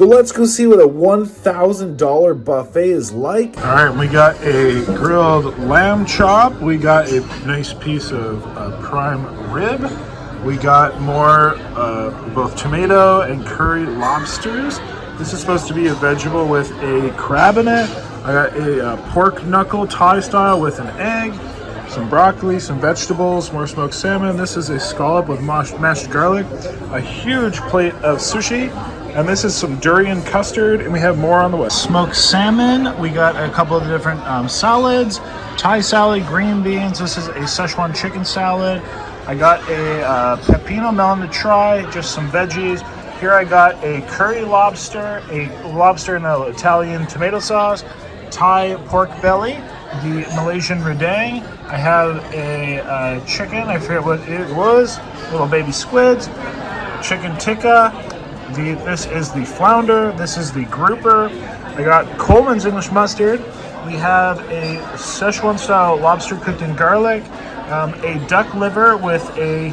So let's go see what a $1,000 buffet is like. All right, we got a grilled lamb chop. We got a nice piece of prime rib. We got more both tomato and curry lobsters. This is supposed to be a vegetable with a crab in it. I got a pork knuckle Thai style with an egg, some broccoli, some vegetables, more smoked salmon. This is a scallop with mashed garlic, a huge plate of sushi, and this is some durian custard, and we have more on the way. Smoked salmon, we got a couple of different salads, Thai salad, green beans. This is a Szechuan chicken salad. I got a pepino melon to try, just some veggies. Here I got a curry lobster, a lobster in an Italian tomato sauce, Thai pork belly, the Malaysian rendang. I have a chicken, I forget what it was, little baby squids, chicken tikka. This is the flounder, this is the grouper. I got Coleman's English mustard. We have a Szechuan style lobster cooked in garlic, a duck liver with a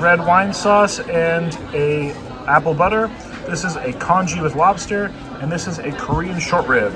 red wine sauce and a apple butter. This is a congee with lobster, and this is a Korean short rib.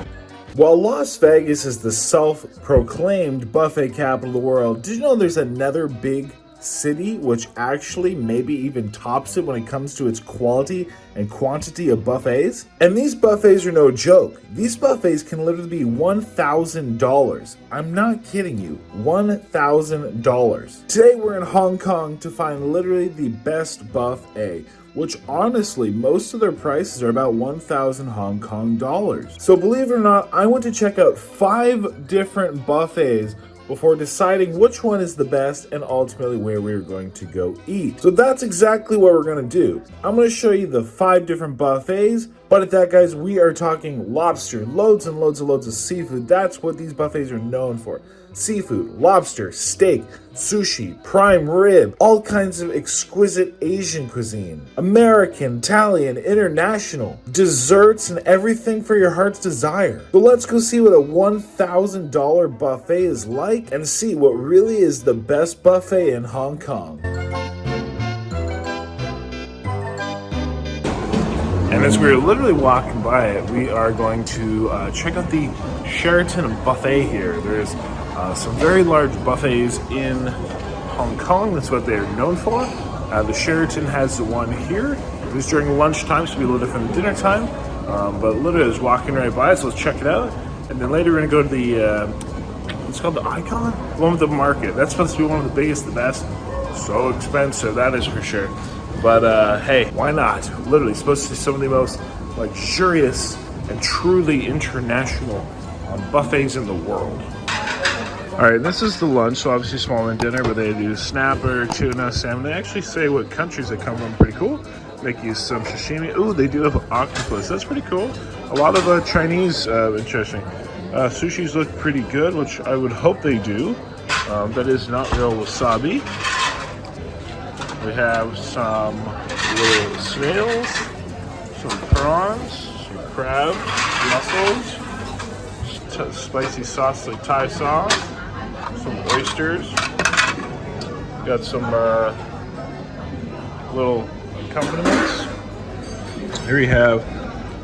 While Las Vegas is the self-proclaimed buffet capital of the world, did you know there's another big city which actually maybe even tops it when it comes to its quality and quantity of buffets? And these buffets are no joke. These buffets can literally be $1,000. I'm not kidding you. $1,000. Today we're in Hong Kong to find literally the best buffet, which honestly, most of their prices are about 1,000 Hong Kong dollars. So believe it or not, I went to check out 5 different buffets before deciding which one is the best and ultimately where we're going to go eat. So that's exactly what we're gonna do. I'm gonna show you the 5 different buffets, but at that, guys, we are talking lobster, loads and loads and loads of seafood. That's what these buffets are known for. Seafood, lobster, steak, sushi, prime rib, all kinds of exquisite Asian cuisine, American, Italian, international, desserts, and everything for your heart's desire. So let's go see what a $1,000 buffet is like and see what really is the best buffet in Hong Kong. And as we're literally walking by it, we are going to check out the Sheraton buffet here. There's some very large buffets in Hong Kong. That's what they're known for. The Sheraton has the one here. It's during lunchtime, so it'll be a little different than dinner time. But literally I was walking right by it, so let's check it out. And then later we're going to go to the, it's called the Icon? The one with the market. That's supposed to be one of the biggest, the best. So expensive, that is for sure. But hey, why not? Literally supposed to be some of the most luxurious and truly international buffets in the world. All right, this is the lunch, so obviously smaller than dinner, but they do snapper, tuna, salmon. They actually say what countries they come from, pretty cool. Make you some sashimi. Ooh, they do have octopus. That's pretty cool. A lot of Chinese, interesting. Sushis look pretty good, which I would hope they do. That is not real wasabi. We have some little snails, some prawns, some crab, mussels, spicy sauce like Thai sauce, some oysters. Got some little accompaniments. Here we have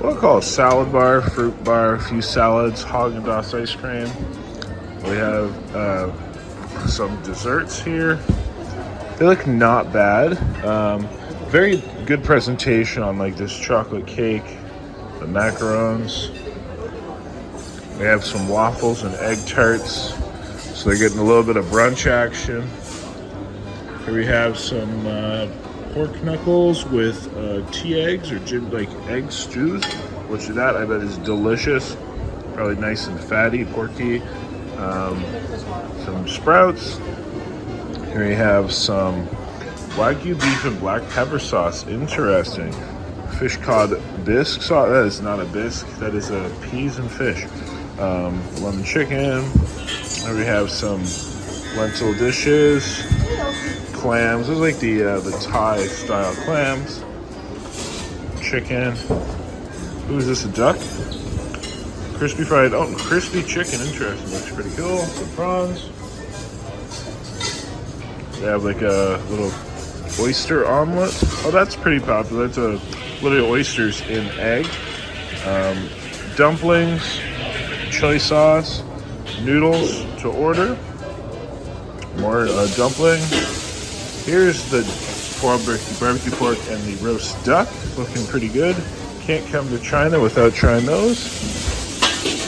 what I'll call a salad bar, fruit bar, a few salads, Haagen-Dazs ice cream. We have some desserts here. They look not bad. Very good presentation on like this chocolate cake, the macarons. We have some waffles and egg tarts. So they're getting a little bit of brunch action. Here we have some pork knuckles with tea eggs or like egg stews, which that I bet is delicious. Probably nice and fatty, porky. Some sprouts. Here we have some Wagyu beef and black pepper sauce. Interesting. Fish cod bisque sauce. That is not a bisque. That is a peas and fish. Lemon chicken. Here we have some lentil dishes. Clams. Those are like the Thai style clams. Chicken. Ooh, is this a duck? Crispy fried. Oh, crispy chicken. Interesting. Looks pretty cool. Some prawns. They have like a little oyster omelet. Oh, that's pretty popular. That's a little oysters in egg. Dumplings, chili sauce, noodles to order. More dumpling. Here's the barbecue pork and the roast duck, looking pretty good. Can't come to China without trying those.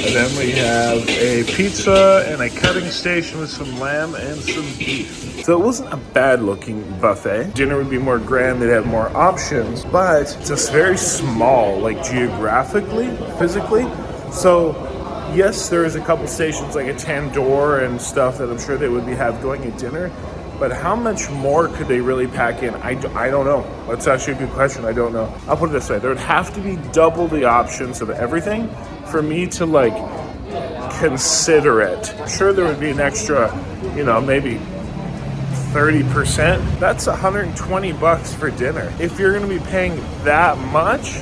And then we have a pizza and a cutting station with some lamb and some beef. So it wasn't a bad looking buffet. Dinner would be more grand, they'd have more options, but just very small, like geographically, physically. So yes, there is a couple stations like a tandoor and stuff that I'm sure they would have going at dinner. But how much more could they really pack in? I don't know. That's actually a good question. I don't know. I'll put it this way. There would have to be double the options of everything for me to like consider it. Sure, there would be an extra, maybe 30%. That's $120 for dinner. If you're going to be paying that much,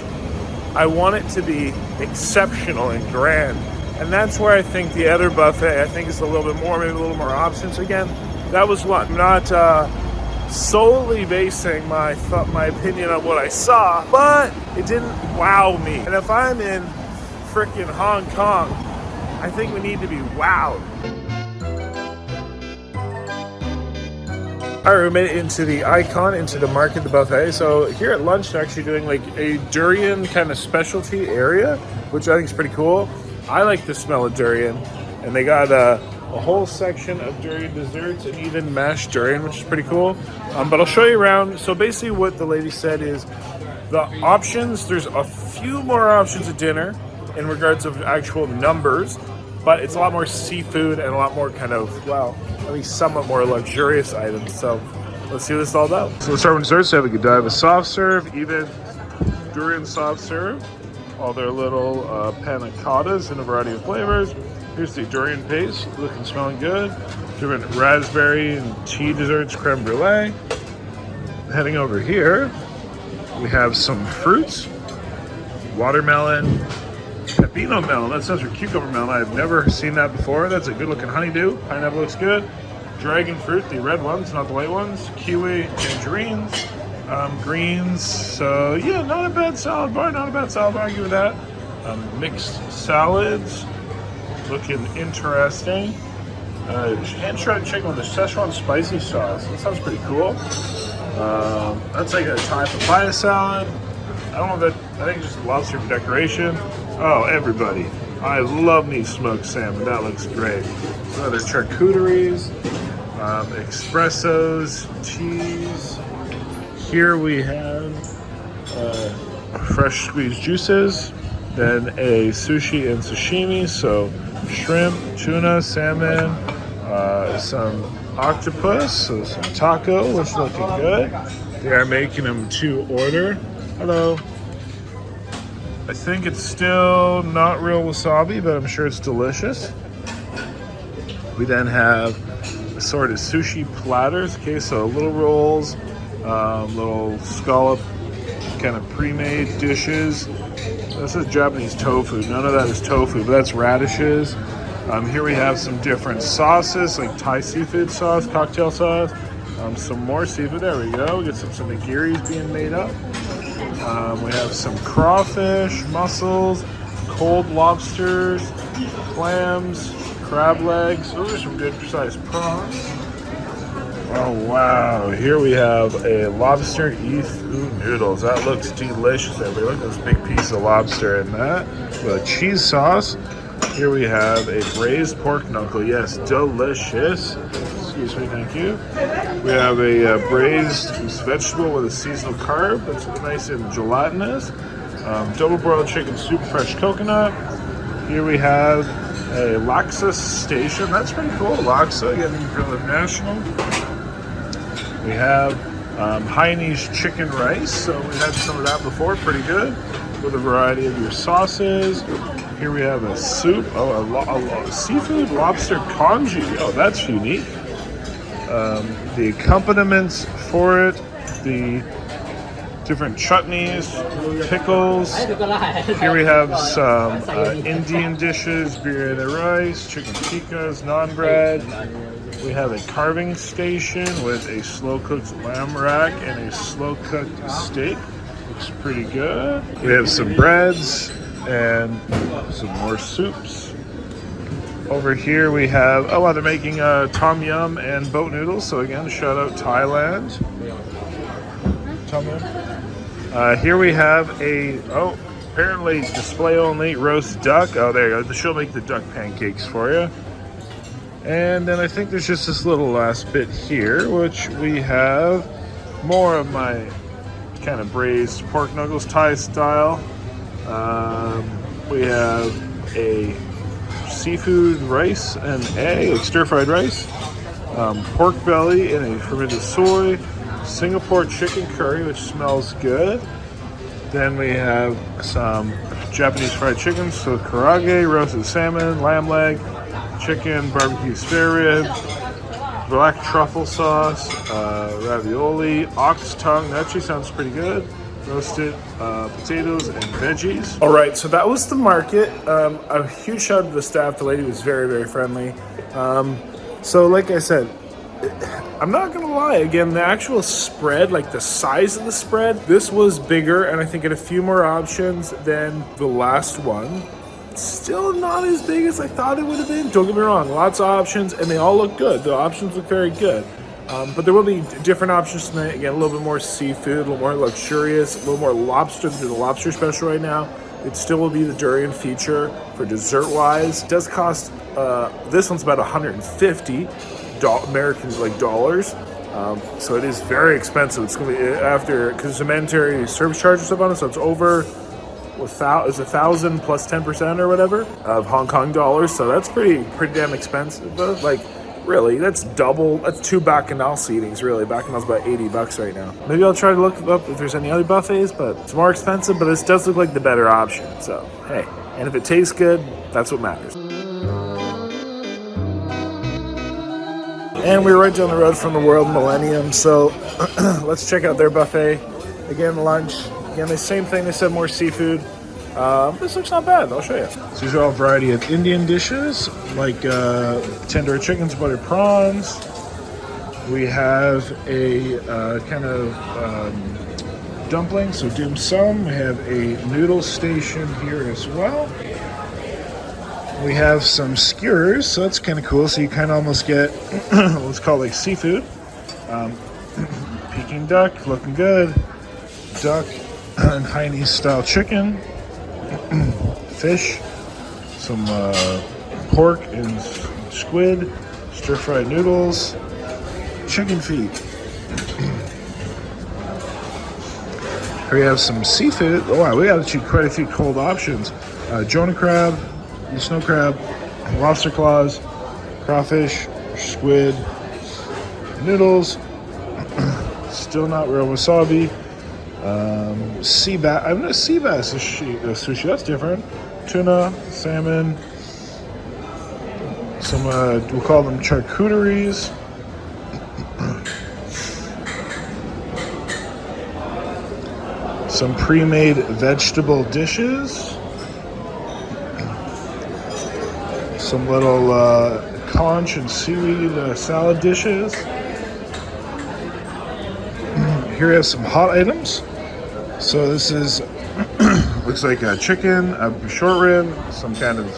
I want it to be exceptional and grand. And that's where I think the other buffet, I think is a little bit more, maybe a little more options again. That was one. I'm not solely basing my opinion on what I saw, but it didn't wow me. And if I'm in frickin' Hong Kong, I think we need to be wowed. All right, we made it into the Icon, into the market, the buffet. So here at lunch, they're actually doing like a durian kind of specialty area, which I think is pretty cool. I like the smell of durian, and they got a whole section of durian desserts and even mashed durian, which is pretty cool. But I'll show you around. So basically what the lady said is the options, there's a few more options at dinner in regards of actual numbers, but it's a lot more seafood and a lot more kind of, well, at least somewhat more luxurious items. So let's see what this is all about. So let's start with desserts. So have a Godiva soft serve, even durian soft serve, all their little panna cottas in a variety of flavors. Here's the durian paste, looking, smelling good. Different raspberry and tea desserts, creme brulee. Heading over here, we have some fruits. Watermelon, pepino melon, that stands for cucumber melon. I've never seen that before. That's a good looking honeydew. Pineapple looks good. Dragon fruit, the red ones, not the white ones. Kiwi, tangerines, greens. So yeah, not a bad salad bar, not a bad salad bar, I'll give it that. Mixed salads. Looking interesting. Hand-shredded chicken with a Szechuan spicy sauce. That sounds pretty cool. That's like a Thai papaya salad. I don't know that. I think just lobster for decoration. Oh, everybody. I love me smoked salmon. That looks great. Other charcuteries, espressos, teas. Here we have fresh squeezed juices. Then a sushi and sashimi, so shrimp, tuna, salmon, some octopus, so some taco, which is looking good. They are making them to order. Hello. I think it's still not real wasabi, but I'm sure it's delicious. We then have assorted sushi platters. Okay, so little rolls, little scallop kind of pre-made dishes. This is Japanese tofu. None of that is tofu, but that's radishes. Here we have some different sauces, like Thai seafood sauce, cocktail sauce. Some more seafood. There we go. We get some nigiris being made up. We have some crawfish, mussels, cold lobsters, clams, crab legs. Those are some good sized prawns. Oh wow, here we have a lobster ethu noodles. That looks delicious. Everybody, look at this big piece of lobster in that. With a cheese sauce. Here we have a braised pork knuckle. Yes, delicious. Excuse me, thank you. We have a braised vegetable with a seasonal carb. That's nice and gelatinous. Double broiled chicken soup, fresh coconut. Here we have a laksa station. That's pretty cool. Laksa, getting from the national. We have Hainanese chicken rice. So we had some of that before. Pretty good. With a variety of your sauces. Here we have a soup. Oh, a seafood lobster congee. Oh, that's unique. The accompaniments for it, the different chutneys, pickles. Here we have some Indian dishes, biryani rice, chicken tikkas, naan bread. We have a carving station with a slow-cooked lamb rack and a slow-cooked steak. Looks pretty good. We have some breads, and some more soups. Over here we have, oh wow, they're making tom yum and boat noodles. So again, shout out Thailand. Tom yum. Here we have apparently display only roast duck. Oh, there you go. She'll make the duck pancakes for you. And then I think there's just this little last bit here, which we have more of my kind of braised pork knuckles, Thai style. We have a seafood rice and egg, like stir-fried rice. Pork belly in a fermented soy. Singapore chicken curry, which smells good. Then we have some Japanese fried chicken, so karaage, roasted salmon, lamb leg, chicken, barbecue spare rib, black truffle sauce, ravioli, ox tongue. That actually sounds pretty good. Roasted potatoes and veggies. All right, so that was the market. A huge shout out to the staff. The lady was very, very friendly. So like I said, I'm not gonna lie, again, the actual spread, like the size of the spread, this was bigger and I think had a few more options than the last one. Still not as big as I thought it would have been. Don't get me wrong, lots of options and they all look good. The options look very good. But there will be different options tonight. Again, a little bit more seafood, a little more luxurious, a little more lobster. There's a lobster special right now. It still will be the durian feature for dessert-wise. It does cost, this one's about $150 American dollars. So it is very expensive. It's going to be after, because there's a mandatory service charge or stuff on it, so it's over it's 1,000 plus 10% or whatever of Hong Kong dollars. So that's pretty damn expensive. But like, really, that's double. That's 2 Bacchanal seatings. Really, Bacchanal's about $80 right now. Maybe I'll try to look up if there's any other buffets, but it's more expensive. But this does look like the better option. So hey, and if it tastes good, that's what matters. And we're right down the road from the World Millennium, so let's check out their buffet. Again, lunch. Again, the same thing. They said more seafood. This looks not bad. I'll show you. So these are all a variety of Indian dishes, like tandoori chickens, butter prawns. We have a kind of dumpling, so dim sum. We have a noodle station here as well. We have some skewers, so that's kind of cool. So you kind of almost get what's called like seafood. Peking duck, looking good. Duck and Chinese style chicken. Fish. Some pork and squid. Stir-fried noodles. Chicken feet. Here we have some seafood. Oh wow, we got actually quite a few cold options. Jonah crab. Snow crab, lobster claws, crawfish, squid, noodles, still not real wasabi, sea bass. I'm gonna sea bass sushi. That's different. Tuna, salmon, some we'll call them charcuteries. Some pre-made vegetable dishes. Some little conch and seaweed salad dishes. Here we have some hot items. So this is, looks like a chicken, a short rib, some kind of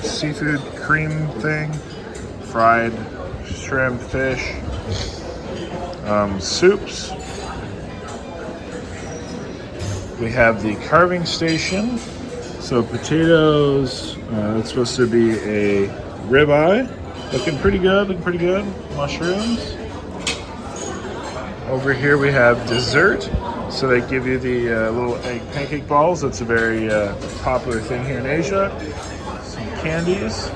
seafood cream thing, fried shrimp, fish, soups. We have the carving station. So potatoes, it's supposed to be a ribeye. Looking pretty good. Mushrooms. Over here we have dessert. So they give you the little egg pancake balls. That's a very popular thing here in Asia. Some candies.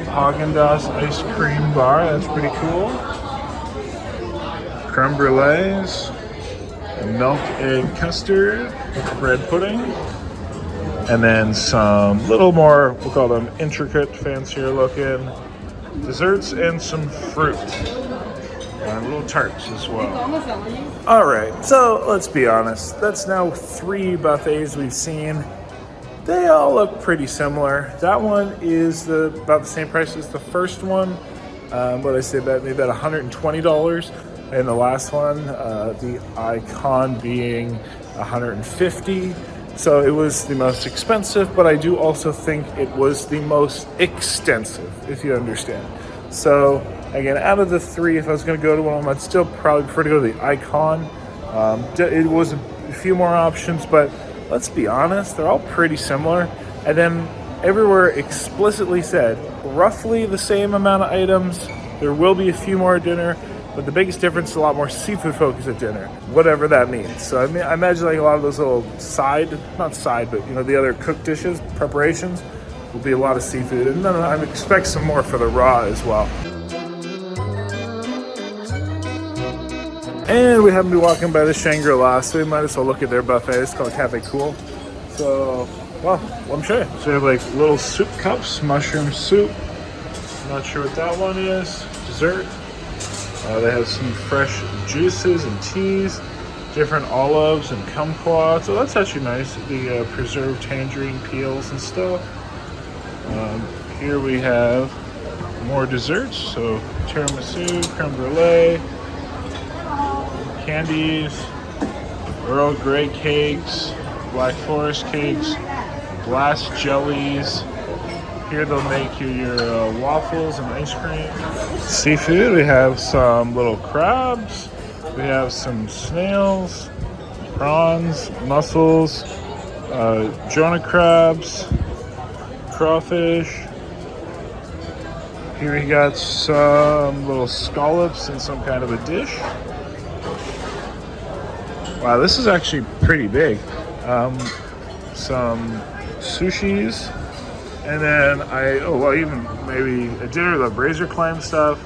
Haagen-Dazs ice cream bar. That's pretty cool. Creme brulees. Milk egg custard. Bread pudding. And then some little more, we'll call them intricate, fancier looking desserts and some fruit. And little tarts as well. All right, so let's be honest. That's now 3 buffets we've seen. They all look pretty similar. That one is about the same price as the first one. What I say, maybe about $120. And the last one, the Icon being $150. So it was the most expensive, but I do also think it was the most extensive, if you understand. So again, out of the three, if I was going to go to one of them, I'd still probably prefer to go to the Icon. It was a few more options, but let's be honest, they're all pretty similar. And then everywhere explicitly said roughly the same amount of items. There will be a few more at dinner, but the biggest difference is a lot more seafood focus at dinner, whatever that means. So I imagine like a lot of those little not side, but the other cooked dishes, preparations, will be a lot of seafood. And then I expect some more for the raw as well. And we happen to be walking by the Shangri-La, so we might as well look at their buffet. It's called Cafe Kool. So, well, let me show you. So we have like little soup cups, mushroom soup. I'm not sure what that one is. Dessert. They have some fresh juices and teas, different olives and kumquat. So that's actually nice. The preserved tangerine peels and stuff. Here we have more desserts. So tiramisu, creme brulee, candies, Earl Grey cakes, Black Forest cakes, glass jellies. Here they'll make you your waffles and ice cream. Seafood, we have some little crabs. We have some snails, prawns, mussels, Jonah crabs, crawfish. Here we got some little scallops in some kind of a dish. Wow, this is actually pretty big. Some sushis. And then even maybe a dinner, the brazier clam stuff.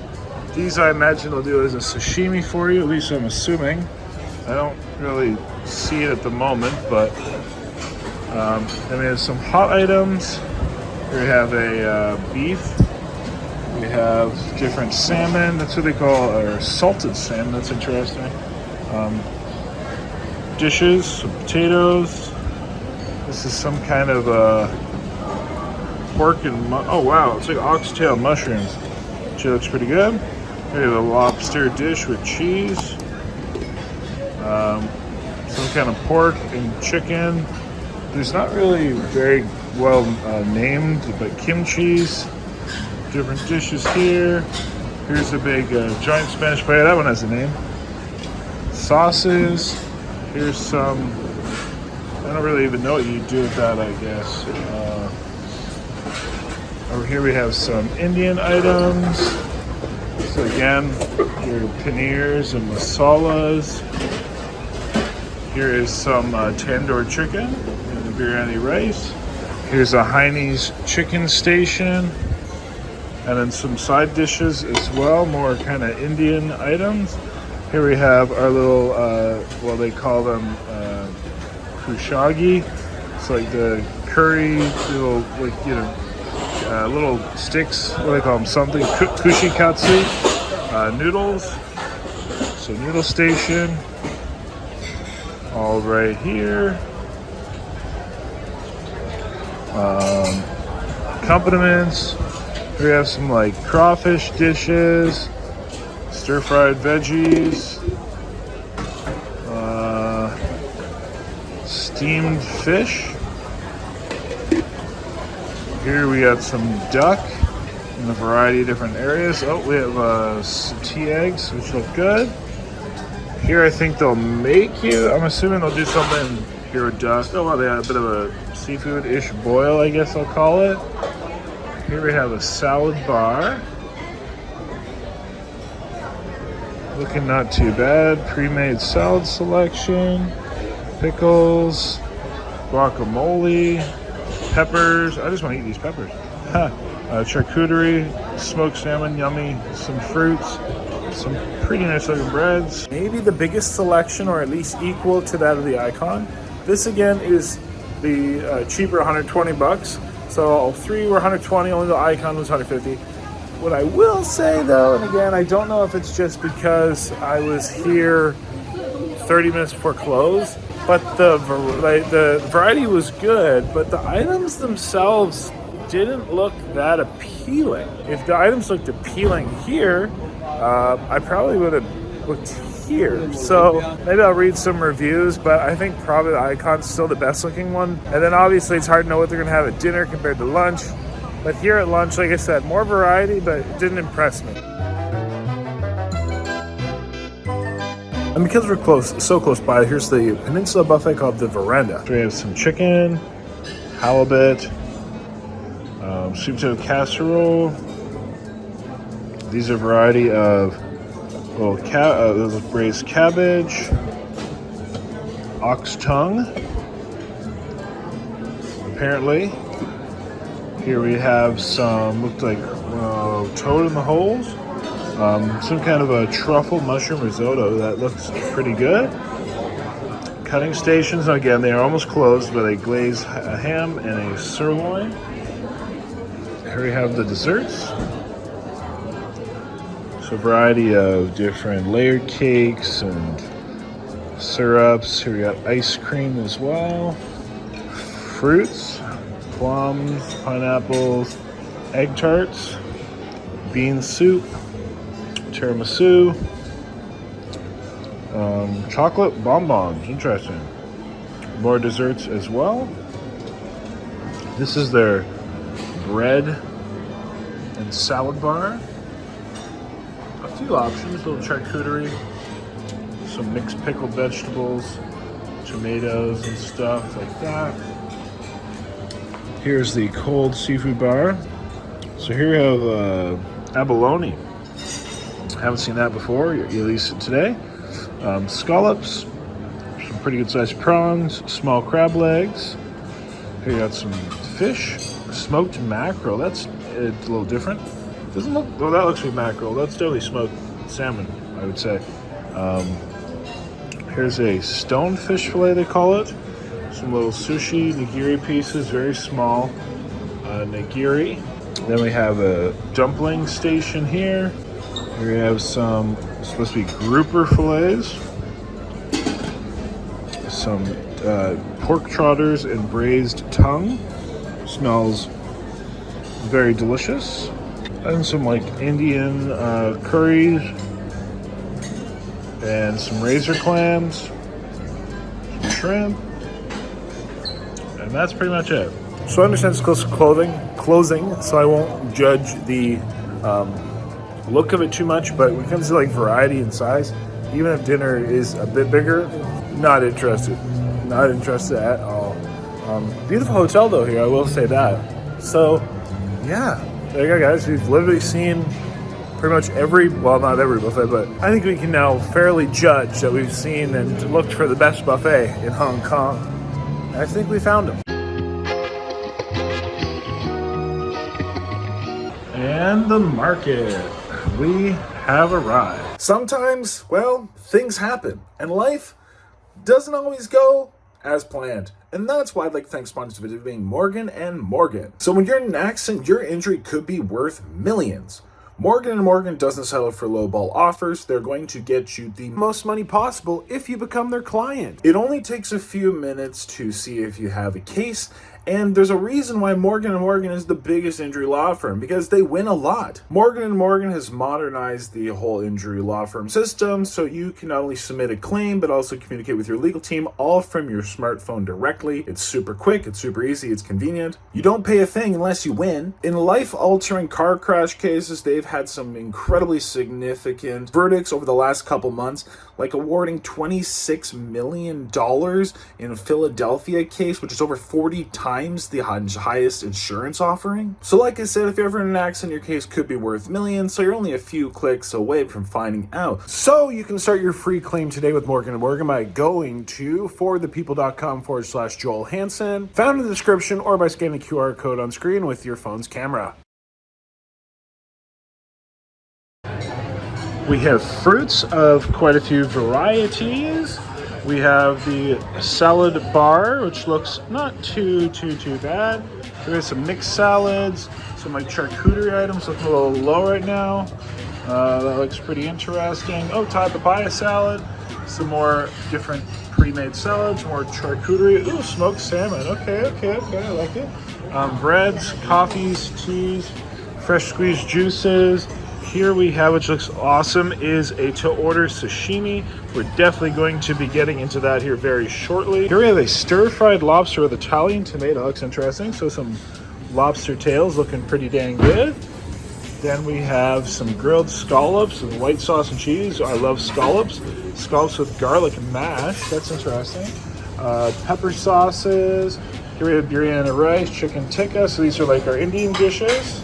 These I imagine they'll do as a sashimi for you, at least I'm assuming. I don't really see it at the moment, but then we have some hot items. Here we have a beef. We have different salmon. That's what they call or salted salmon. That's interesting. Dishes, some potatoes. This is some kind of pork and oh wow, it's like oxtail mushrooms. Which looks pretty good. We have a lobster dish with cheese. Some kind of pork and chicken. There's not really very well named, but kimchi's. Different dishes here. Here's a big giant Spanish paella. That one has a name. Sauces. Here's some. I don't really even know what you do with that, I guess. Over here we have some Indian items. So again, your paneers and masalas. Here is some tandoor chicken and the biryani rice. Here's a Heine's chicken station. And then some side dishes as well, more kind of Indian items. Here we have our little, they call them kushagi. It's like the curry, little, little sticks, what do they call them? Something, kushikatsu, noodles. So noodle station, all right here. Accompaniments. We have some like crawfish dishes, stir-fried veggies, steamed fish. Here we got some duck in a variety of different areas. Oh, we have some tea eggs, which look good. Here I think they'll make you, I'm assuming they'll do something here with duck. Oh, well, they have a bit of a seafood-ish boil, I guess I'll call it. Here we have a salad bar. Looking not too bad. Pre-made salad selection. Pickles. Guacamole. Peppers. I just want to eat these peppers. Charcuterie. Smoked salmon. Yummy. Some fruits. Some pretty nice looking breads. Maybe the biggest selection, or at least equal to that of the Icon. This again is the cheaper, 120 bucks. So all three were 120, only the Icon was 150. What I will say though, and again, I don't know if it's just because I was here 30 minutes before close, but the variety was good, but the items themselves didn't look that appealing. If the items looked appealing here, I probably would have looked here. So maybe I'll read some reviews, but I think probably the Icon's still the best looking one. And then obviously it's hard to know what they're gonna have at dinner compared to lunch. But here at lunch, like I said, more variety, but it didn't impress me. And because we're so close by, here's the Peninsula buffet called the Veranda. So we have some chicken, halibut, sweet potato casserole. These are a variety of little braised cabbage, ox tongue, apparently. Here we have some, looked like toad in the holes. Some kind of a truffle mushroom risotto that looks pretty good. Cutting stations, again, they are almost closed, but they glaze a ham and a sirloin. Here we have the desserts. So a variety of different layered cakes and syrups. Here we got ice cream as well. Fruits, plums, pineapples, egg tarts, bean soup, tiramisu, chocolate bonbons. Interesting. More desserts as well. This is their bread and salad bar. A few options, a little charcuterie, some mixed pickled vegetables, tomatoes and stuff like that. Here's the cold seafood bar. So here we have abalone. Haven't seen that before, at least today. Scallops, some pretty good sized prawns, small crab legs. Here you got some fish, smoked mackerel. That's a little different. Doesn't look, well, that looks like mackerel. That's definitely smoked salmon, I would say. Here's a stonefish fillet, they call it. Some little sushi nigiri pieces, very small nigiri. Then we have a dumpling station here. Here we have some, supposed to be grouper fillets. Some pork trotters and braised tongue. Smells very delicious. And some like Indian curries. And some razor clams. Some shrimp. And that's pretty much it. So I understand it's close to closing, so I won't judge the look of it too much, but when it comes to like variety and size, even if dinner is a bit bigger, not interested at all. Beautiful hotel though here, I will say that. So yeah, there you go guys, we've literally seen pretty much not every buffet, but I think we can now fairly judge that we've seen and looked for the best buffet in Hong Kong. I think we found them. And the market. We have arrived. Sometimes, well, things happen, and life doesn't always go as planned. And that's why I'd like to thank sponsors of the video being Morgan & Morgan. So when you're in an accident, your injury could be worth millions. Morgan & Morgan doesn't settle for lowball offers. They're going to get you the most money possible if you become their client. It only takes a few minutes to see if you have a case, and there's a reason why Morgan & Morgan is the biggest injury law firm, because they win a lot. Morgan & Morgan has modernized the whole injury law firm system, so you can not only submit a claim, but also communicate with your legal team all from your smartphone directly. It's super quick, it's super easy, it's convenient. You don't pay a thing unless you win. In life-altering car crash cases, they've had some incredibly significant verdicts over the last couple months, like awarding $26 million in a Philadelphia case, which is over 40 times the highest insurance offering. So like I said, if you're ever in an accident, your case could be worth millions, so you're only a few clicks away from finding out. So you can start your free claim today with Morgan & Morgan by going to forthepeople.com/Joel Hansen, found in the description, or by scanning the QR code on screen with your phone's camera. We have fruits of quite a few varieties. We have the salad bar, which looks not too bad. We have some mixed salads, some like charcuterie items looking a little low right now. That looks pretty interesting. Oh, Thai papaya salad. Some more different pre-made salads, more charcuterie. Ooh, smoked salmon. Okay, I like it. Breads, coffees, teas, fresh squeezed juices, Here we have, which looks awesome, is a to-order sashimi. We're definitely going to be getting into that here very shortly. Here we have a stir-fried lobster with Italian tomato. Looks interesting. So some lobster tails looking pretty dang good. Then we have some grilled scallops with white sauce and cheese. I love scallops. Scallops with garlic and mash. That's interesting. Pepper sauces. Here we have biryani rice, chicken tikka. So these are like our Indian dishes.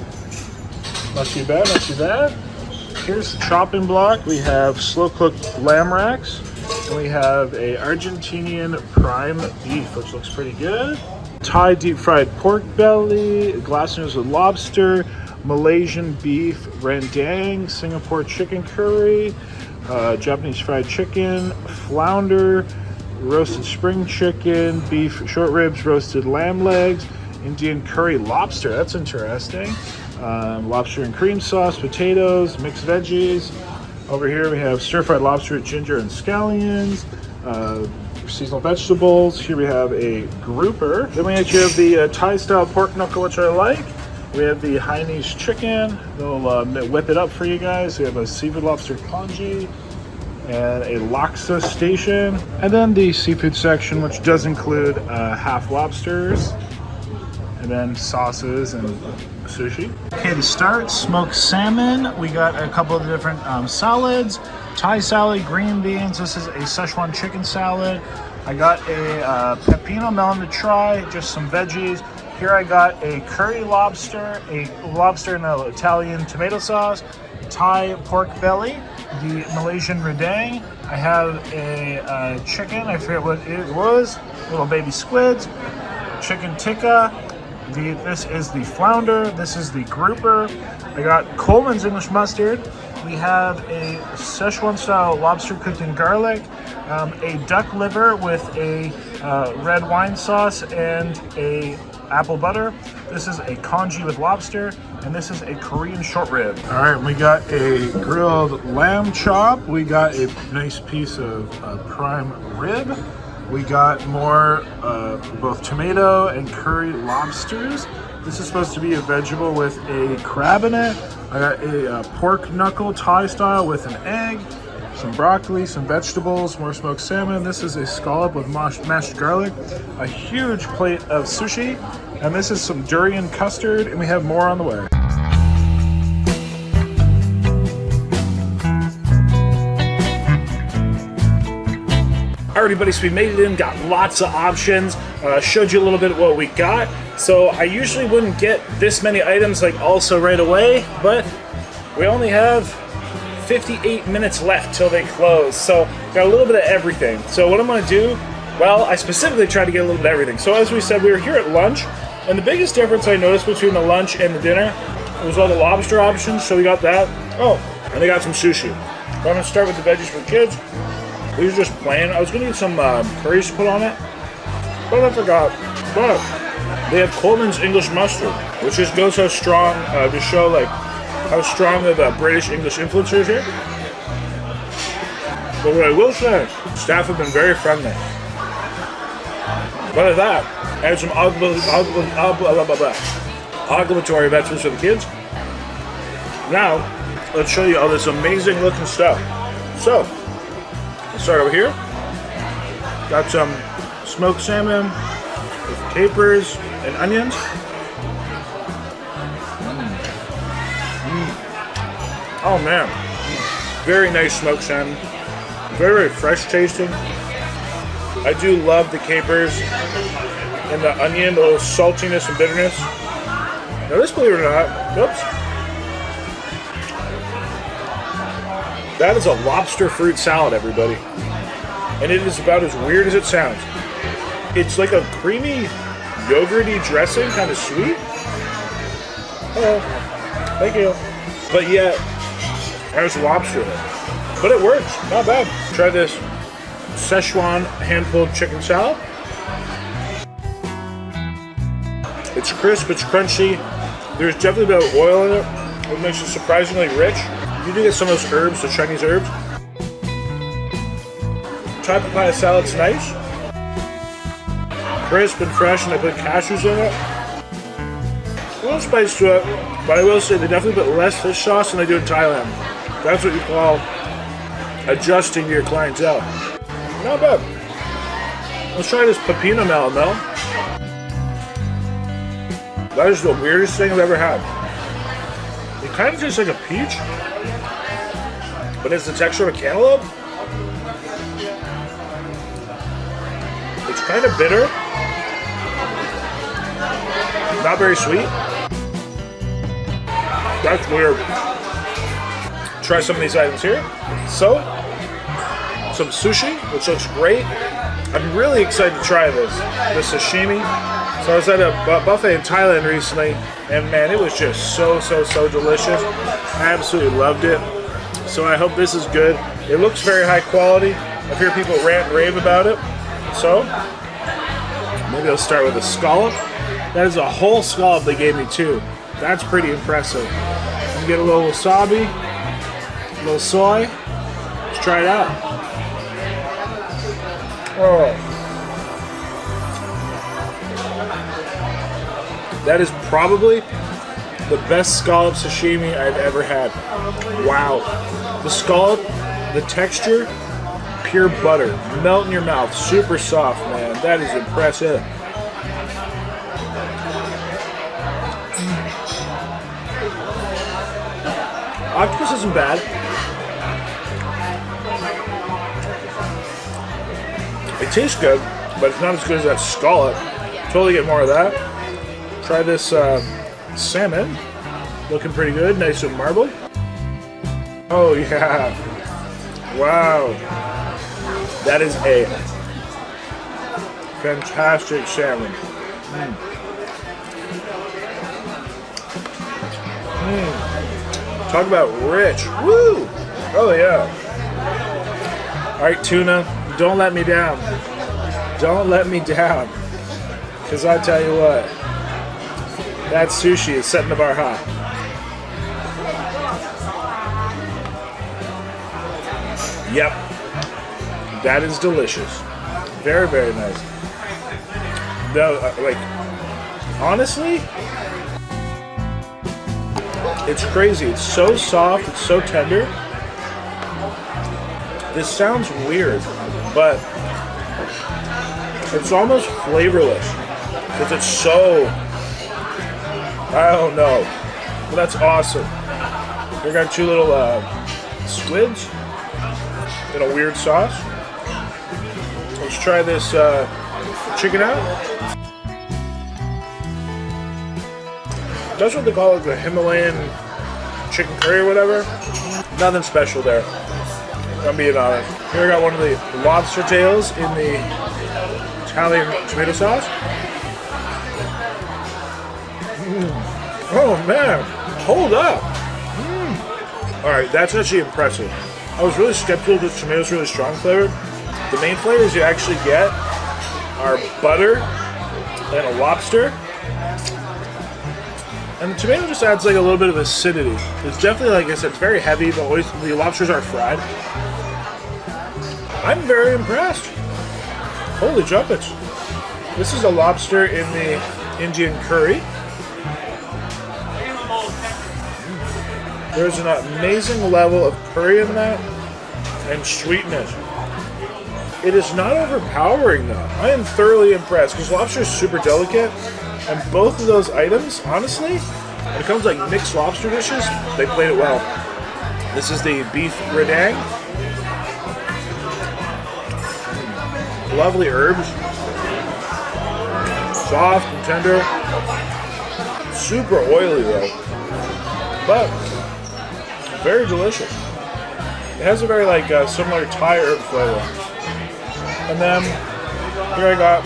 Not too bad, not too bad. Here's the chopping block. We have slow-cooked lamb racks. And we have a Argentinian prime beef, which looks pretty good. Thai deep-fried pork belly, glass noodles with lobster, Malaysian beef rendang, Singapore chicken curry, Japanese fried chicken, flounder, roasted spring chicken, beef short ribs, roasted lamb legs, Indian curry lobster. That's interesting. Lobster and cream sauce, potatoes, mixed veggies. Over here we have stir-fried lobster with ginger and scallions, seasonal vegetables. Here we have a grouper. Then we actually have the Thai-style pork knuckle, which I like. We have the Hainanese chicken. They'll whip it up for you guys. We have a seafood lobster congee and a laksa station. And then the seafood section, which does include half lobsters and then sauces and sushi. Okay, to start, smoked salmon. We got a couple of different salads. Thai salad, green beans. This is a Szechuan chicken salad. I got a pepino melon to try, just some veggies. Here I got a curry lobster, a lobster in an Italian tomato sauce, Thai pork belly, the Malaysian rendang. I have a chicken, I forget what it was, little baby squids, chicken tikka. This is the flounder. This is the grouper. I got Coleman's English mustard. We have a Szechuan style lobster cooked in garlic, a duck liver with a red wine sauce and a apple butter. This is a congee with lobster, and this is a Korean short rib. All right, we got a grilled lamb chop. We got a nice piece of prime rib. We got more both tomato and curry lobsters. This is supposed to be a vegetable with a crab in it. I got a pork knuckle Thai style with an egg, some broccoli, some vegetables, more smoked salmon. This is a scallop with mashed garlic, a huge plate of sushi, and this is some durian custard, and we have more on the way. All right, everybody, so we made it in, got lots of options, showed you a little bit of what we got. So I usually wouldn't get this many items like also right away, but we only have 58 minutes left till they close. So got a little bit of everything. So what I'm gonna do, well, I specifically tried to get a little bit of everything. So as we said, we were here at lunch, and the biggest difference I noticed between the lunch and the dinner was all the lobster options. So we got that. Oh, and they got some sushi. But I'm gonna start with the veggies for the kids. These are just plain. I was gonna get some curries to put on it, but I forgot. But they have Coleman's English mustard, which just goes how strong, to show like how strong the British English influence is here. But what I will say, staff have been very friendly. But of that, I had some obligatory vegetables for the kids. Now, let's show you all this amazing looking stuff. So, let's start over here. Got some smoked salmon with capers and onions. Oh man, very nice smoked salmon. Very, very fresh tasting. I do love the capers and the onion, the little saltiness and bitterness. Now this, believe it or not, oops. That is a lobster fruit salad, everybody. And it is about as weird as it sounds. It's like a creamy, yogurty dressing, kind of sweet. Oh, thank you. But yet, there's lobster in it. But it works, not bad. Try this Szechuan hand-pulled chicken salad. It's crisp, it's crunchy. There's definitely a bit of oil in it, which makes it surprisingly rich. You do get some of those herbs, the Chinese herbs. Thai papaya salad's nice. Crisp and fresh, and I put cashews in it. little spice to it, but I will say they definitely put less fish sauce than they do in Thailand. That's what you call adjusting to your clientele. Not bad. Let's try this pepino melon though. That is the weirdest thing I've ever had. It kind of tastes like a peach, but it's the texture of a cantaloupe. It's kind of bitter. Not very sweet. That's weird. Try some of these items here. So, some sushi, which looks great. I'm really excited to try this sashimi. So I was at a buffet in Thailand recently, and man, it was just so delicious. I absolutely loved it. So I hope this is good. It looks very high quality. I've heard people rant and rave about it. So, maybe I'll start with a scallop. That is a whole scallop they gave me too. That's pretty impressive. You get a little wasabi, a little soy. Let's try it out. Oh. That is probably the best scallop sashimi I've ever had. Wow. The scallop, the texture, pure butter. Melt in your mouth. Super soft, man. That is impressive. Octopus isn't bad. It tastes good, but it's not as good as that scallop. Totally get more of that. Try this salmon. Looking pretty good. Nice and marbled. Oh, yeah. Wow. That is a fantastic salmon. Talk about rich. Woo! Oh, yeah. All right, tuna, don't let me down. Don't let me down. Because I tell you what, that sushi is setting the bar high. Yep. That is delicious. Very, very nice. No, like, honestly, it's crazy. It's so soft. It's so tender. This sounds weird, but it's almost flavorless because it's so, I don't know. But that's awesome. We got two little squids in a weird sauce. Let's try this chicken out. That's what they call it, the Himalayan chicken curry or whatever. Nothing special there, I'm being honest. Here I got one of the lobster tails in the Italian tomato sauce. Oh man, hold up. Alright, that's actually impressive. I was really skeptical because tomato's really strong flavored. The main flavors you actually get are butter and a lobster. And the tomato just adds like a little bit of acidity. It's definitely, like I said, it's very heavy. The lobsters are fried. I'm very impressed. Holy jumpets. This is a lobster in the Indian curry. There's an amazing level of curry in that and sweetness. It is not overpowering though. I am thoroughly impressed because lobster is super delicate. And both of those items, honestly, when it comes to like mixed lobster dishes, they played it well. This is the beef redang. Lovely herbs. Soft and tender. Super oily though. But very delicious. It has a very like similar Thai herb flavor. And then here I got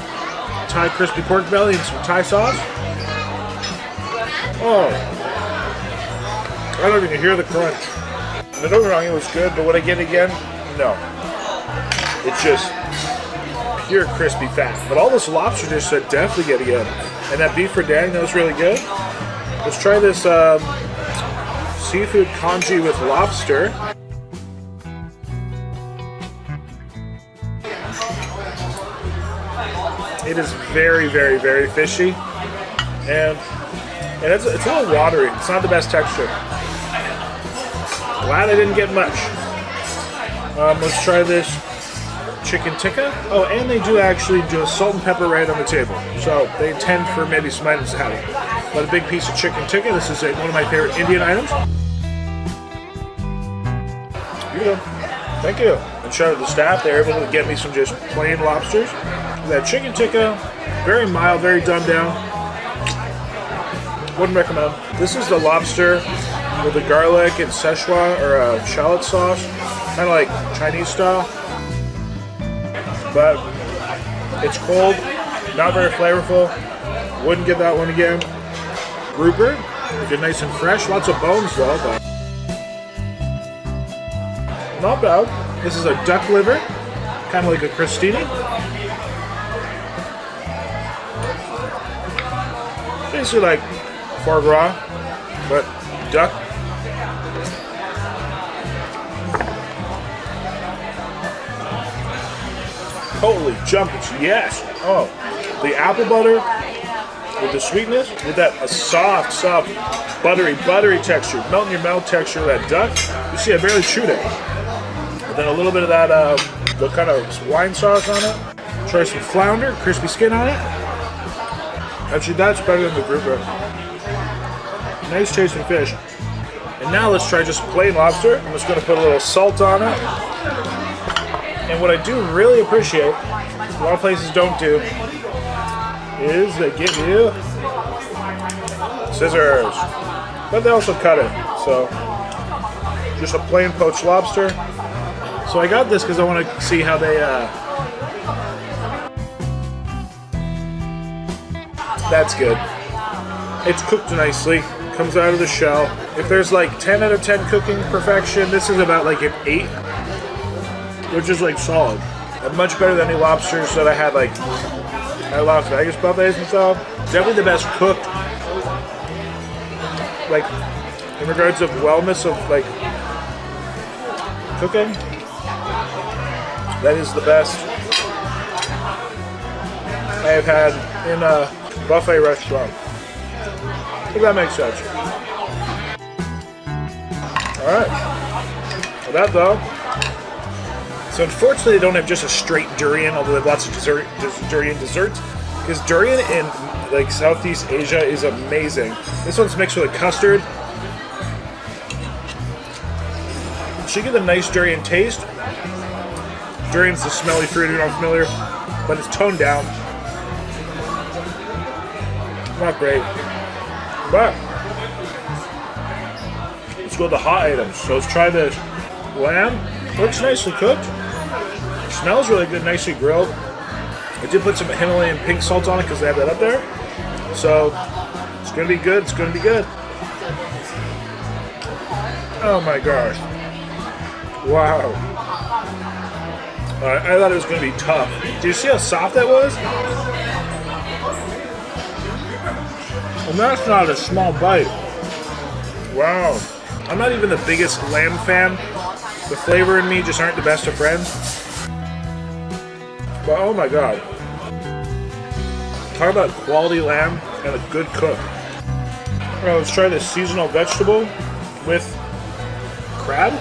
Thai crispy pork belly and some Thai sauce. Oh, I don't even hear the crunch. And don't get me wrong, it was good, but would I get it again? No. It's just pure crispy fat. But all this lobster dish I'd definitely get again. And that beef redang, that was really good. Let's try this seafood congee with lobster. It is very, very, very fishy. and it's a little watery. It's not the best texture. Glad I didn't get much. Let's try this chicken tikka. Oh, and they do actually do a salt and pepper right on the table. So they intend for maybe some items to have it. But a big piece of chicken tikka. This is one of my favorite Indian items. Here you go. Thank you. And shout out to the staff. They're able to get me some just plain lobsters. That chicken tikka, very mild, very dumbed down. Wouldn't recommend. This is the lobster with the garlic and Szechuan or shallot sauce. Kind of like Chinese style. But it's cold, not very flavorful. Wouldn't get that one again. Grouper, get nice and fresh. Lots of bones though, but not bad. This is a duck liver, kind of like a crostini. Basically like foie gras, but duck. Holy jumpers, yes! Oh, the apple butter with the sweetness, with that soft, buttery texture, melt in your mouth texture of that duck. You see, I barely chewed it. And then a little bit of that, the kind of wine sauce on it. Try some flounder, crispy skin on it. Actually, that's better than the grouper. Nice tasting fish. And now let's try just plain lobster. I'm just going to put a little salt on it. And what I do really appreciate, a lot of places don't do, is they give you scissors. But they also cut it. So, just a plain poached lobster. So I got this because I want to see how they, that's good. It's cooked nicely. Comes out of the shell. If there's like 10 out of 10 cooking perfection, this is about like an 8. Which is like solid. And much better than any lobsters that I had like at Las Vegas buffets and stuff. Definitely the best cooked. Like in regards of wellness of like cooking. That is the best I have had in a buffet restaurant. If that makes sense. Alright. Well, that though. So unfortunately they don't have just a straight durian, although they have lots of durian desserts. Because durian in like Southeast Asia is amazing. This one's mixed with a custard. So you get a nice durian taste. Durian's the smelly fruit, you're not familiar, but it's toned down. Not great. But let's go to the hot items. So let's try this lamb. Looks nicely cooked. Smells really good, nicely grilled. I did put some Himalayan pink salt on it because they have that up there. So it's gonna be good. It's gonna be good. Oh my gosh! Wow. I thought it was gonna be tough. Do you see how soft that was? And that's not a small bite. Wow. I'm not even the biggest lamb fan. The flavor and me just aren't the best of friends. But oh my god. Talk about quality lamb and a good cook. Alright, let's try this seasonal vegetable with crab.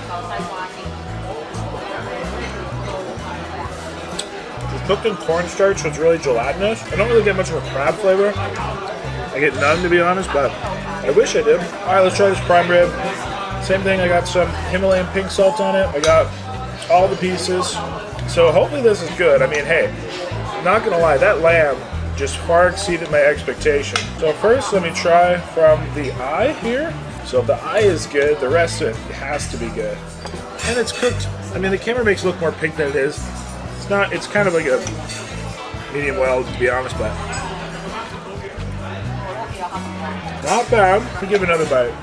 It's cooked in cornstarch, so it's really gelatinous. I don't really get much of a crab flavor. I get none, to be honest, but I wish I did. Alright, let's try this prime rib. Same thing, I got some Himalayan pink salt on it. I got all the pieces. So hopefully this is good. I mean, hey, I'm not gonna lie, that lamb just far exceeded my expectation. So first, let me try from the eye here. So if the eye is good, the rest of it has to be good. And it's cooked. I mean, the camera makes it look more pink than it is. It's not, it's kind of like a medium well, to be honest, but not bad. We'll give another bite.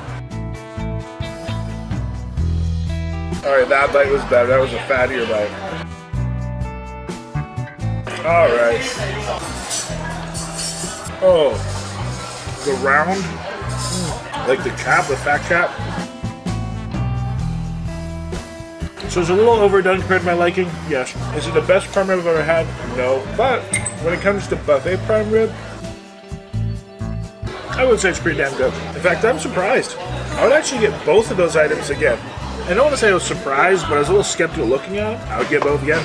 Alright, that bite was better. That was a fattier bite. Alright. Oh. The round. Like the cap, the fat cap. So it's a little overdone compared to my liking. Yes. Is it the best prime rib I've ever had? No. But when it comes to buffet prime rib, I would say it's pretty damn good. In fact, I'm surprised. I would actually get both of those items again. I don't want to say I was surprised, but I was a little skeptical looking at them. I would get both again.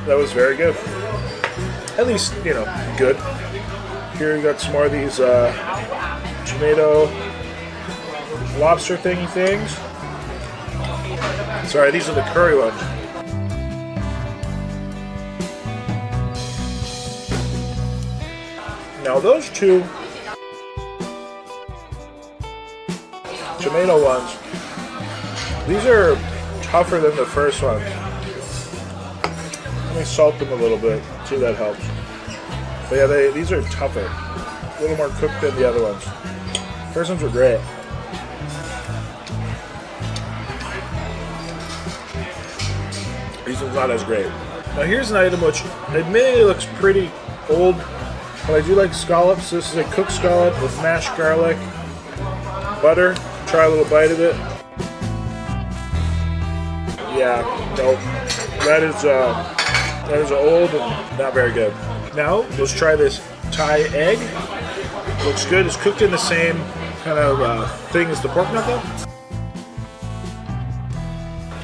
That was very good. At least, you know, good. Here we got some more of these tomato lobster thingy things. Sorry, these are the curry ones. Now those two tomato ones, these are tougher than the first one. Let me salt them a little bit, see if that helps. But yeah, these are tougher. A little more cooked than the other ones. First ones were great. These ones not as great. Now here's an item which admittedly looks pretty old, but I do like scallops. This is a cooked scallop with mashed garlic, butter. Try a little bite of it. Yeah, nope. That is old and not very good. Now let's try this Thai egg. Looks good. It's cooked in the same kind of thing as the pork knuckle.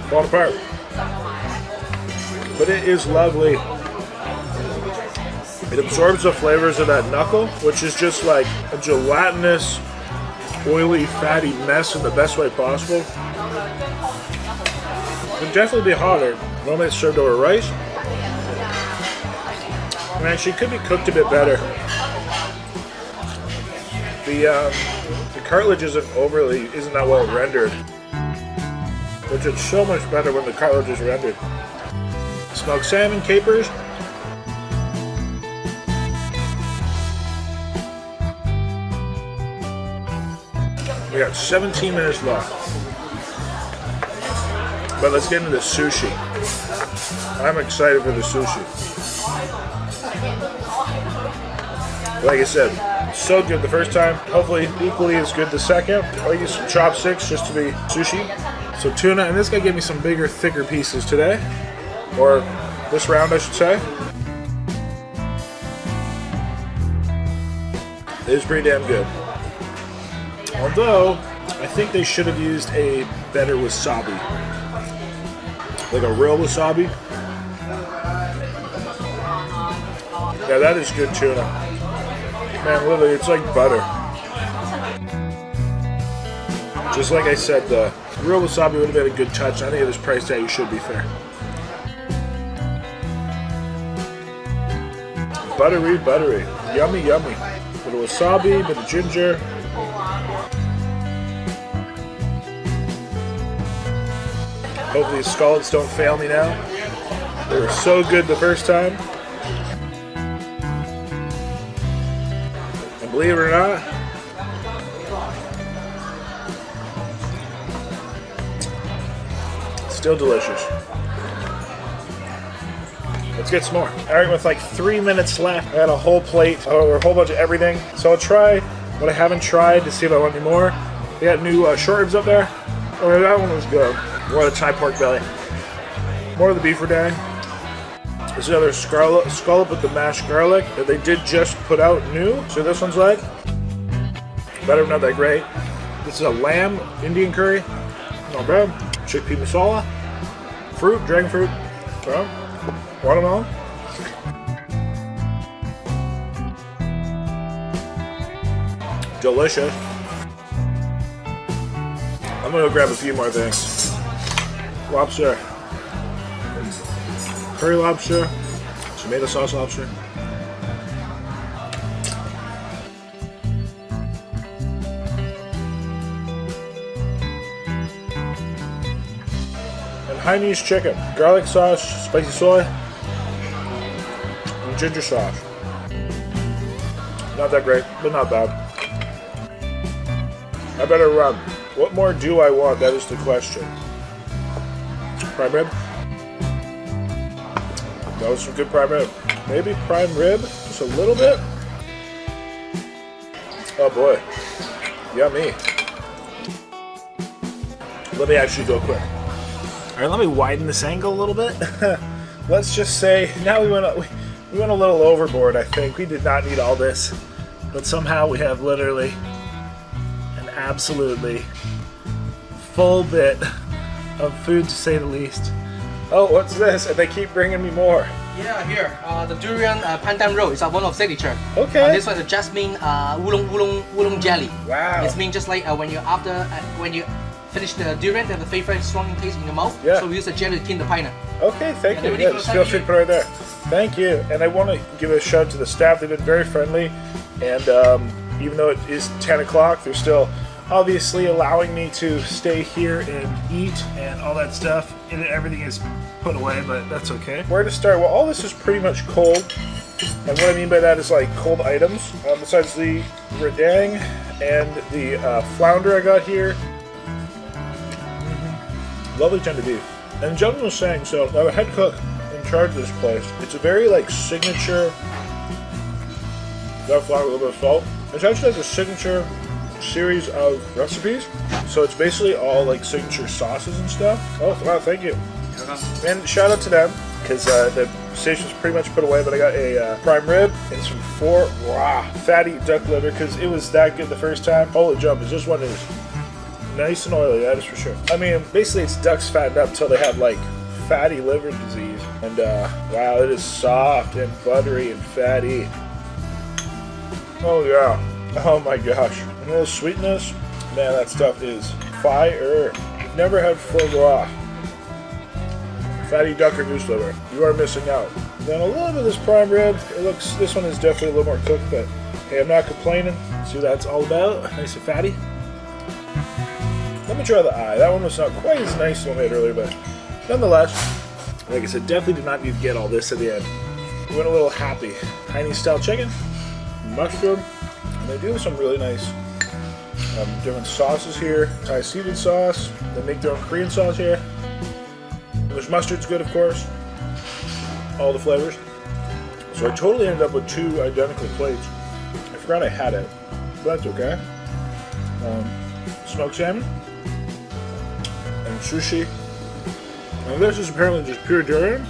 Falling apart. But it is lovely. It absorbs the flavors of that knuckle, which is just like a gelatinous, oily, fatty mess in the best way possible. It would definitely be hotter. Normally it's served over rice. And actually, it could be cooked a bit better. The cartilage isn't that well rendered, which is so much better when the cartilage is rendered. Smoked salmon, capers. We got 17 minutes left. But let's get into the sushi. I'm excited for the sushi. Like I said, so good the first time. Hopefully equally as good the second. I'll use some chopsticks just to be sushi. So tuna, and this guy gave me some bigger, thicker pieces today. Or this round, I should say. It is pretty damn good. Although, I think they should have used a better wasabi. Like a real wasabi. Yeah, that is good tuna. Man, literally, it's like butter. Just like I said, the real wasabi would have been a good touch. I think at this price tag, you should be fair. Buttery, buttery. Yummy, yummy. Bit of wasabi, bit of ginger. Hopefully the scallops don't fail me now. They were so good the first time. And believe it or not, still delicious. Let's get some more. All right, with like 3 minutes left, I got a whole plate or a whole bunch of everything. So I'll try what I haven't tried to see if I want any more. They got new short ribs up there. Oh, that one was good. More of the Thai pork belly. More of the beef radan. This is another scallop with the mashed garlic that they did just put out new. So this one's like better, not that great. This is a lamb Indian curry. Not bad. Chickpea masala. Fruit, dragon fruit. Watermelon. Delicious. I'm gonna go grab a few more things. Lobster. Curry lobster. Tomato sauce lobster. And Hainanese chicken. Garlic sauce, spicy soy, and ginger sauce. Not that great, but not bad. I better run. What more do I want? That is the question. Prime rib? That was some good prime rib. Maybe prime rib? Just a little bit? Oh boy. Yummy. Let me actually go quick. Alright, let me widen this angle a little bit. Let's just say, now we went a little overboard, I think. We did not need all this. But somehow we have literally absolutely full bit of food, to say the least. Oh, what's this? And they keep bringing me more. Yeah, here, the durian pandan roll is one of signature. Okay. This one is the jasmine oolong jelly. Wow. It's mean just like when you finish the durian, they have the favorite strong taste in your mouth. Yeah. So we use the jelly to clean the pineapple. Okay, thank And you. then when Yeah, you just go feel to free to put it right there. Thank you. And I want to give a shout out to the staff. They've been very friendly. And even though it is 10 o'clock, they're still obviously allowing me to stay here and eat and all that stuff. And everything is put away, but that's okay. Where to start? Well, all this is pretty much cold. And what I mean by that is like cold items. Besides the redang and the flounder I got here. Lovely tender beef. And the gentleman was saying, so I have a head cook in charge of this place. It's a very like signature, got flour, a little bit of salt. It's actually like a signature series of recipes. So it's basically all like signature sauces and stuff. Oh, wow, thank you. And shout out to them, because the station was pretty much put away, but I got a prime rib and some fatty duck liver, because it was that good the first time. Holy jumpers, this one is nice and oily, that is for sure. I mean, basically it's ducks fattened up until they have like fatty liver disease. And wow, it is soft and buttery and fatty. Oh yeah. Oh my gosh. And a little sweetness. Man, that stuff is fire. Never had foie gras. Fatty duck or goose liver. You are missing out. Then a little bit of this prime rib. This one is definitely a little more cooked, but hey, I'm not complaining. See what that's all about. Nice and fatty. Let me try the eye. That one was not quite as nice as the one we had earlier, but nonetheless, like I said, definitely did not need to get all this at the end. We went a little happy. Chinese style chicken, mushroom, and they do some really nice different sauces here. Thai seafood sauce. They make their own Korean sauce here. English mustard's good, of course. All the flavors. So I totally ended up with 2 identical plates. I forgot I had it, but that's okay. Smoked salmon. And sushi. And this is apparently just pure durian.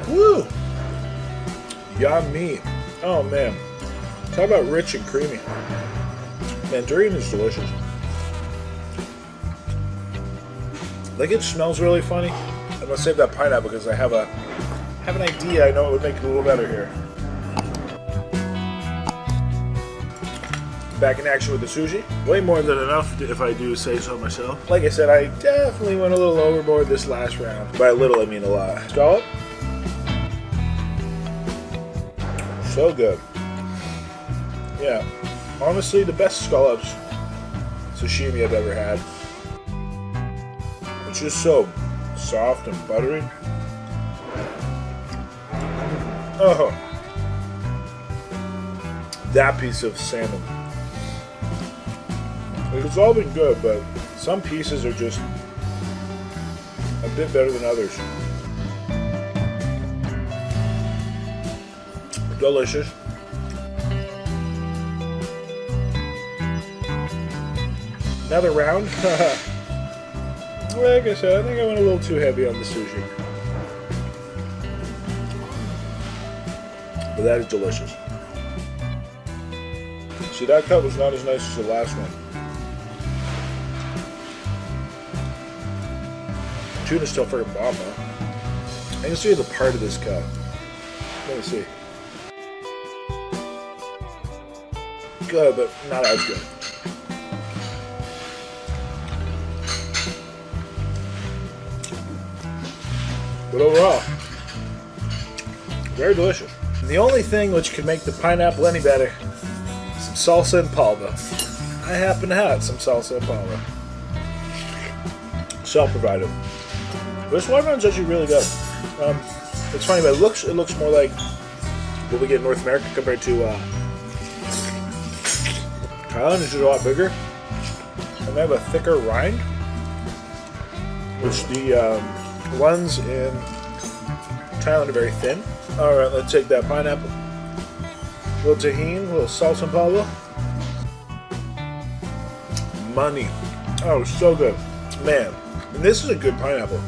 Woo! Yummy. Oh man. Talk about rich and creamy. Man, durian is delicious. Like, it smells really funny. I'm gonna save that pineapple because I have an idea. I know it would make it a little better here. Back in action with the sushi. Way more than enough, if I do say so myself. Like I said, I definitely went a little overboard this last round. By a little, I mean a lot. Scallop. So good. Yeah. Honestly, the best scallops sashimi I've ever had. It's just so soft and buttery. Oh. That piece of salmon. It's all been good, but some pieces are just a bit better than others. Delicious. Another round. Like I said, I think I went a little too heavy on the sushi. But that is delicious. See, that cut was not as nice as the last one. Tuna's still freaking bomb, though. I can see the part of this cut. Let me see. Good, but not as good. But overall, very delicious. And the only thing which can make the pineapple any better is some salsa and palva. I happen to have some salsa and palva. Self-provided. This watermelon's actually really good. It's funny, but it looks more like what we get in North America compared to Thailand, which is a lot bigger. And they have a thicker rind, which the ones in Thailand are very thin. Alright, let's take that pineapple. A little tahini, a little salsa and palva. Money. Oh, so good. Man, and this is a good pineapple.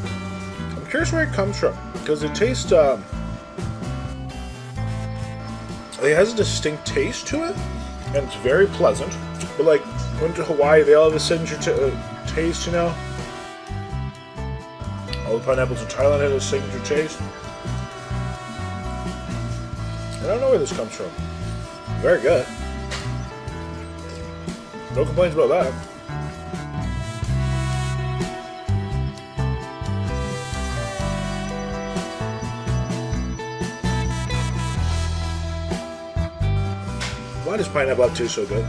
I'm curious where it comes from, because it tastes like It has a distinct taste to it, and it's very pleasant. But like, went to Hawaii, they all have a signature taste, you know? All the pineapples in Thailand have a signature taste. I don't know where this comes from. Very good. No complaints about that. Why does pineapple taste so good?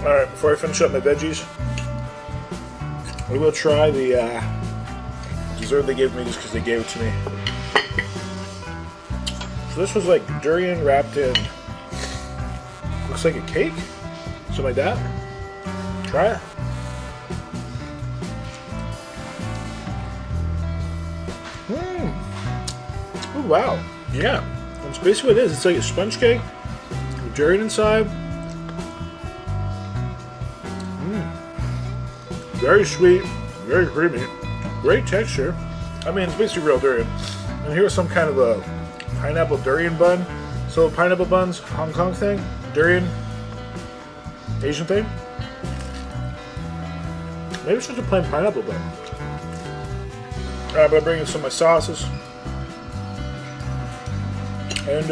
Alright, before I finish up my veggies, we will try the dessert they gave me just because they gave it to me. So this was like durian wrapped in, looks like a cake, something like that. Try it. Oh wow, yeah, that's basically what it is. It's like a sponge cake with durian inside. Very sweet, very creamy, great texture. I mean, it's basically real durian. And here's some kind of a pineapple durian bun. So pineapple buns, Hong Kong thing, durian, Asian thing. Maybe it's just a plain pineapple bun. Alright, I'm gonna bring in some of my sauces. And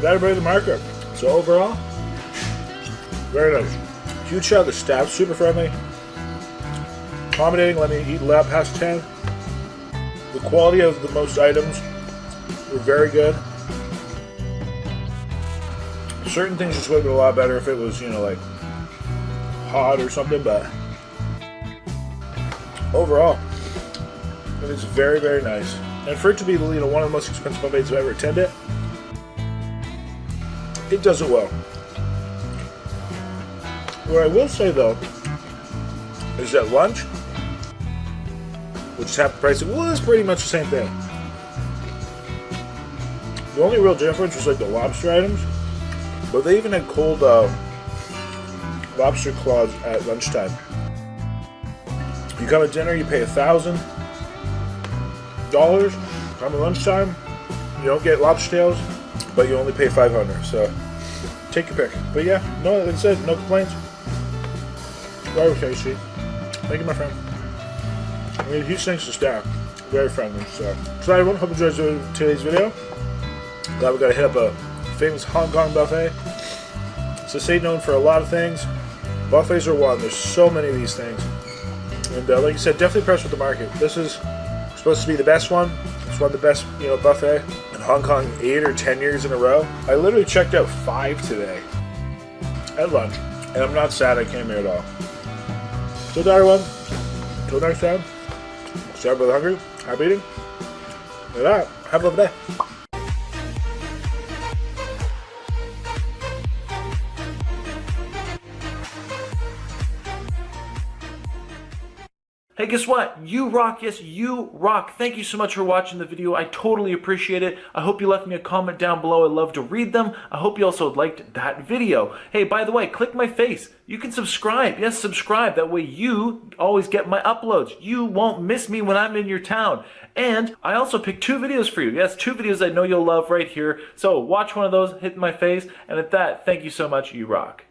that'll bring the marker. So overall, very nice. Huge shout out to the staff, super friendly, accommodating, let me eat past 10. The quality of the most items were very good. Certain things just would have been a lot better if it was, you know, like hot or something, but overall, it is very, very nice. And for it to be, you know, one of the most expensive buffets I've ever attended, it does it well. What I will say though is that lunch, which is half the price, it was pretty much the same thing. The only real difference was like the lobster items, but they even had cold lobster claws at lunchtime. You come at dinner, you pay $1,000. Come at lunchtime, you don't get lobster tails, but you only pay $500. So take your pick. But yeah, no, like I said, no complaints. Very tasty. Thank you, my friend. I mean, huge thanks to staff. Very friendly. So everyone, hope you enjoyed today's video. Glad we got to hit up a famous Hong Kong buffet. It's a state known for a lot of things. Buffets are one. There's so many of these things. And like you said, definitely impressed with the market. This is supposed to be the best one. It's one of the best, you know, buffet in Hong Kong 8 or 10 years in a row. I literally checked out 5 today at lunch, and I'm not sad I came here at all. So everyone, until next time, stay really hungry, happy eating. With that, have a lovely day. Hey, guess what? You rock. Yes, you rock. Thank you so much for watching the video. I totally appreciate it. I hope you left me a comment down below. I'd love to read them. I hope you also liked that video. Hey, by the way, click my face. You can subscribe. Yes, subscribe. That way you always get my uploads. You won't miss me when I'm in your town. And I also picked 2 videos for you. Yes, 2 videos I know you'll love right here. So watch one of those, hit my face. And at that, thank you so much. You rock.